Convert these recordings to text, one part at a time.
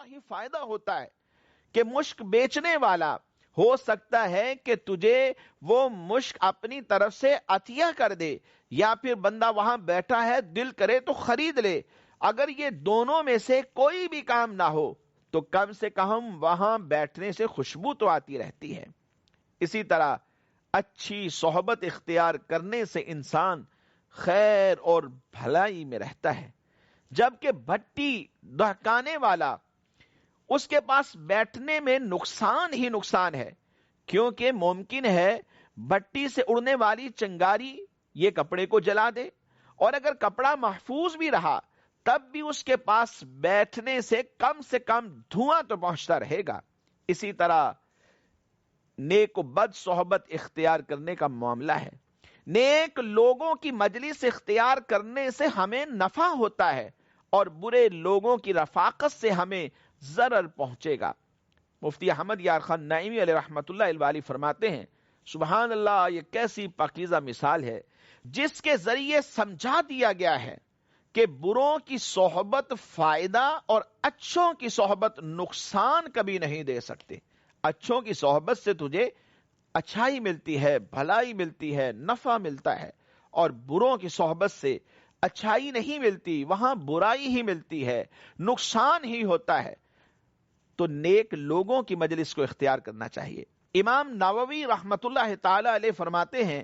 ہی فائدہ ہوتا ہے کہ مشک بیچنے والا ہو سکتا ہے کہ تجھے وہ مشک اپنی طرف سے عطیہ کر دے، یا پھر بندہ وہاں بیٹھا ہے دل کرے تو خرید لے۔ اگر یہ دونوں میں سے کوئی بھی کام نہ ہو تو کم سے کم وہاں بیٹھنے سے خوشبو تو آتی رہتی ہے۔ اسی طرح اچھی صحبت اختیار کرنے سے انسان خیر اور بھلائی میں رہتا ہے، جبکہ بھٹی دہکانے والا، اس کے پاس بیٹھنے میں نقصان ہی نقصان ہے، کیونکہ ممکن ہے بھٹی سے اڑنے والی چنگاری یہ کپڑے کو جلا دے، اور اگر کپڑا محفوظ بھی رہا تب بھی اس کے پاس بیٹھنے سے کم دھواں تو پہنچتا رہے گا۔ اسی طرح نیک و بد صحبت اختیار کرنے کا معاملہ ہے۔ نیک لوگوں کی مجلس اختیار کرنے سے ہمیں نفع ہوتا ہے، اور برے لوگوں کی رفاقت سے ہمیں ضرر پہنچے گا۔ مفتی احمد یار خان نعیمی علیہ رحمۃ اللہ الوالی فرماتے ہیں، سبحان اللہ، یہ کیسی پاکیزہ مثال ہے جس کے ذریعے سمجھا دیا گیا ہے کہ بروں کی صحبت فائدہ اور اچھوں کی صحبت نقصان کبھی نہیں دے سکتے۔ اچھوں کی صحبت سے تجھے اچھائی ملتی ہے، بھلائی ملتی ہے، نفع ملتا ہے، اور بروں کی صحبت سے اچھائی نہیں ملتی، وہاں برائی ہی ملتی ہے، نقصان ہی ہوتا ہے۔ تو نیک لوگوں کی مجلس کو اختیار کرنا چاہیے۔ امام نووی رحمت اللہ تعالی علیہ فرماتے ہیں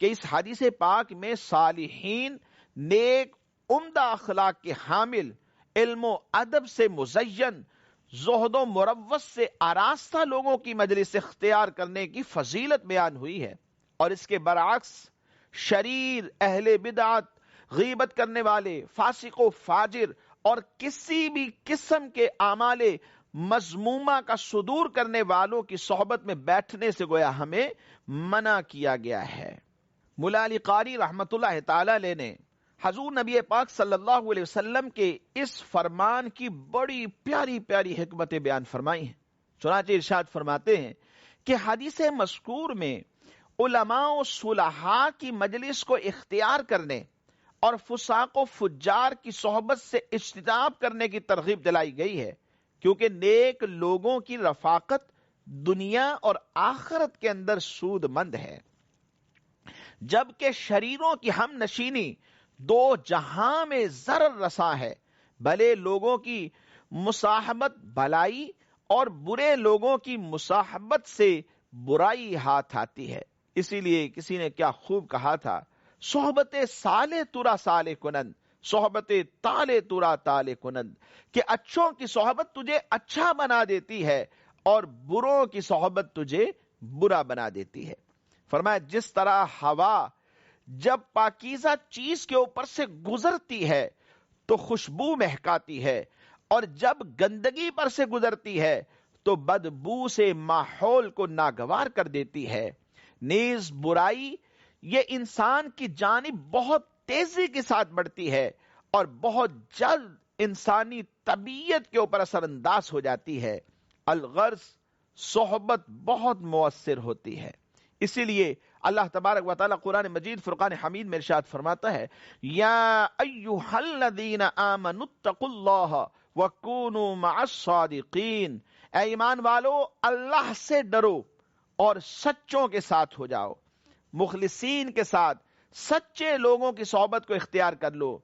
کہ اس حدیث پاک میں صالحین، نیک، عمدہ اخلاق کے حامل، علم و ادب سے مزین، زہد و مروت سے آراستہ لوگوں کی مجلس اختیار کرنے کی فضیلت بیان ہوئی ہے، اور اس کے برعکس شریر، اہل بدعت، غیبت کرنے والے، فاسق و فاجر اور کسی بھی قسم کے اعمال مذمومہ کا صدور کرنے والوں کی صحبت میں بیٹھنے سے گویا ہمیں منع کیا گیا ہے۔ مولا علی قاری رحمت اللہ تعالی علیہ نے حضور نبی پاک صلی اللہ علیہ وسلم کے اس فرمان کی بڑی پیاری پیاری حکمتیں بیان فرمائی ہیں۔ چنانچہ ارشاد فرماتے ہیں کہ حدیث مذکور میں علماء و صلحاء کی مجلس کو اختیار کرنے اور فساق و فجار کی صحبت سے اجتناب کرنے کی ترغیب دلائی گئی ہے، کیونکہ نیک لوگوں کی رفاقت دنیا اور آخرت کے اندر سود مند ہے، جبکہ شریروں کی ہم نشینی دو جہاں میں ضرر رساں ہے۔ بھلے لوگوں کی مصاحبت بھلائی اور برے لوگوں کی مصاحبت سے برائی ہاتھ آتی ہے۔ اسی لیے کسی نے کیا خوب کہا تھا، صحبت صالح ترا صالح کنند، صحبت تالے ترا تالے کنند، کہ اچھوں کی صحبت تجھے اچھا بنا دیتی ہے اور بروں کی صحبت تجھے برا بنا دیتی ہے۔ فرمایا جس طرح ہوا جب پاکیزہ چیز کے اوپر سے گزرتی ہے تو خوشبو مہکاتی ہے، اور جب گندگی پر سے گزرتی ہے تو بدبو سے ماحول کو ناگوار کر دیتی ہے، نیز برائی یہ انسان کی جانب بہت تیزی کے ساتھ بڑھتی ہے اور بہت جلد انسانی طبیعت کے اوپر اثر انداز ہو جاتی ہے۔ الغرض صحبت بہت مؤثر ہوتی ہے۔ اسی لیے اللہ تبارک و تعالی قرآن مجید فرقان حمید میں ارشاد فرماتا ہے، یا ایھا الذین آمنوا اتقوا اللہ وکونوا مع الصادقین، اے ایمان والو اللہ سے ڈرو اور سچوں کے ساتھ ہو جاؤ، مخلصین کے ساتھ سچے لوگوں کی صحبت کو اختیار کر لو،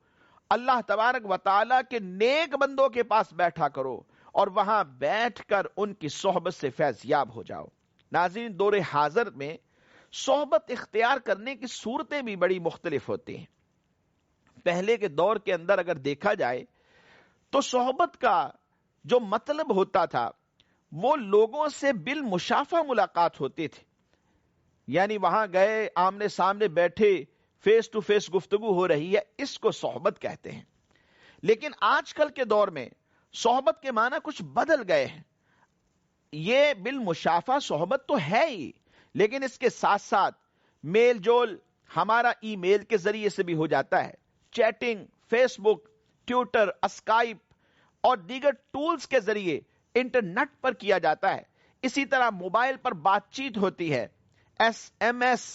اللہ تبارک و تعالیٰ کے نیک بندوں کے پاس بیٹھا کرو اور وہاں بیٹھ کر ان کی صحبت سے فیض یاب ہو جاؤ۔ ناظرین، دور حاضر میں صحبت اختیار کرنے کی صورتیں بھی بڑی مختلف ہوتی ہیں۔ پہلے کے دور کے اندر اگر دیکھا جائے تو صحبت کا جو مطلب ہوتا تھا وہ لوگوں سے بالمشافہ ملاقات ہوتی تھی، یعنی وہاں گئے، آمنے سامنے بیٹھے، فیس ٹو فیس گفتگو ہو رہی ہے، اس کو صحبت کہتے ہیں۔ لیکن آج کل کے دور میں صحبت کے معنی کچھ بدل گئے ہیں۔ یہ بالمشافہ صحبت تو ہے ہی، لیکن اس کے ساتھ ساتھ میل جول ہمارا ای میل کے ذریعے سے بھی ہو جاتا ہے، چیٹنگ، فیس بک، ٹویٹر، اسکائپ اور دیگر ٹولز کے ذریعے انٹرنیٹ پر کیا جاتا ہے۔ اسی طرح موبائل پر بات چیت ہوتی ہے، S M S,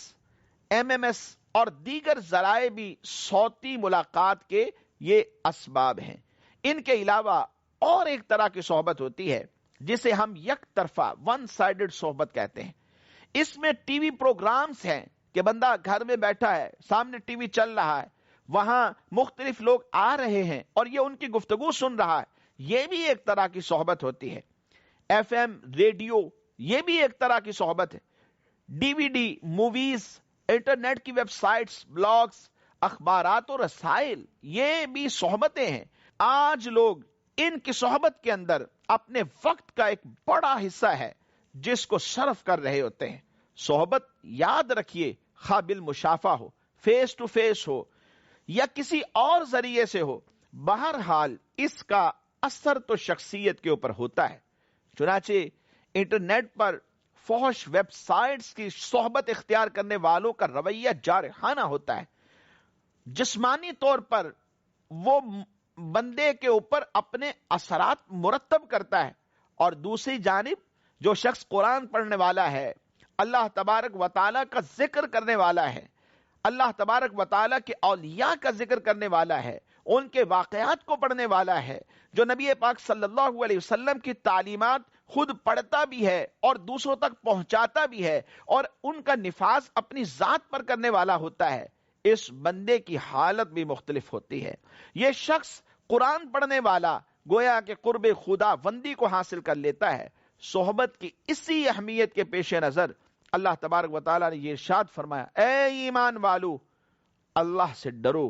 M M S اور دیگر ذرائع بھی صوتی ملاقات کے یہ اسباب ہیں۔ ان کے علاوہ اور ایک طرح کی صحبت ہوتی ہے جسے ہم یک طرفہ ون سائیڈڈ صحبت کہتے ہیں. اس میں ٹی وی پروگرامز ہیں کہ بندہ گھر میں بیٹھا ہے، سامنے ٹی وی چل رہا ہے، وہاں مختلف لوگ آ رہے ہیں اور یہ ان کی گفتگو سن رہا ہے. یہ بھی ایک طرح کی صحبت ہوتی ہے. ایف ایم ریڈیو، یہ بھی ایک طرح کی صحبت ہے. ڈی وی ڈی، موویز، انٹرنیٹ کی ویب سائٹس، بلاگز، اخبارات اور رسائل، یہ بھی صحبتیں ہیں. آج لوگ ان کی صحبت کے اندر اپنے وقت کا ایک بڑا حصہ ہے جس کو صرف کر رہے ہوتے ہیں. صحبت یاد رکھیے، قابل مشافہ ہو، فیس ٹو فیس ہو یا کسی اور ذریعے سے ہو، بہرحال اس کا اثر تو شخصیت کے اوپر ہوتا ہے. چنانچہ انٹرنیٹ پر فحش ویب سائٹس کی صحبت اختیار کرنے والوں کا رویہ جارحانہ ہوتا ہے. جسمانی طور پر وہ بندے کے اوپر اپنے اثرات مرتب کرتا ہے، اور دوسری جانب جو شخص قرآن پڑھنے والا ہے، اللہ تبارک و تعالیٰ کا ذکر کرنے والا ہے، اللہ تبارک و تعالیٰ کے اولیاء کا ذکر کرنے والا ہے، ان کے واقعات کو پڑھنے والا ہے، جو نبی پاک صلی اللہ علیہ وسلم کی تعلیمات خود پڑھتا بھی ہے اور دوسروں تک پہنچاتا بھی ہے اور ان کا نفاذ اپنی ذات پر کرنے والا ہوتا ہے، اس بندے کی حالت بھی مختلف ہوتی ہے. یہ شخص قرآن پڑھنے والا گویا کہ قرب خدا بندی کو حاصل کر لیتا ہے. صحبت کی اسی اہمیت کے پیش نظر اللہ تبارک و تعالیٰ نے یہ ارشاد فرمایا، اے ایمان والو، اللہ سے ڈرو،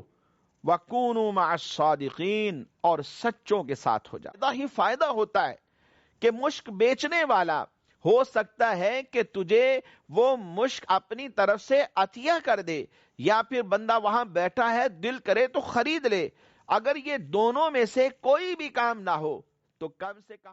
وَكُونُوا مَعَ الصَّادِقِينَ، اور سچوں کے ساتھ ہو جا. اتنا ہی فائدہ ہوتا ہے کہ مشک بیچنے والا ہو سکتا ہے کہ تجھے وہ مشک اپنی طرف سے عطیہ کر دے، یا پھر بندہ وہاں بیٹھا ہے، دل کرے تو خرید لے. اگر یہ دونوں میں سے کوئی بھی کام نہ ہو تو کم سے کم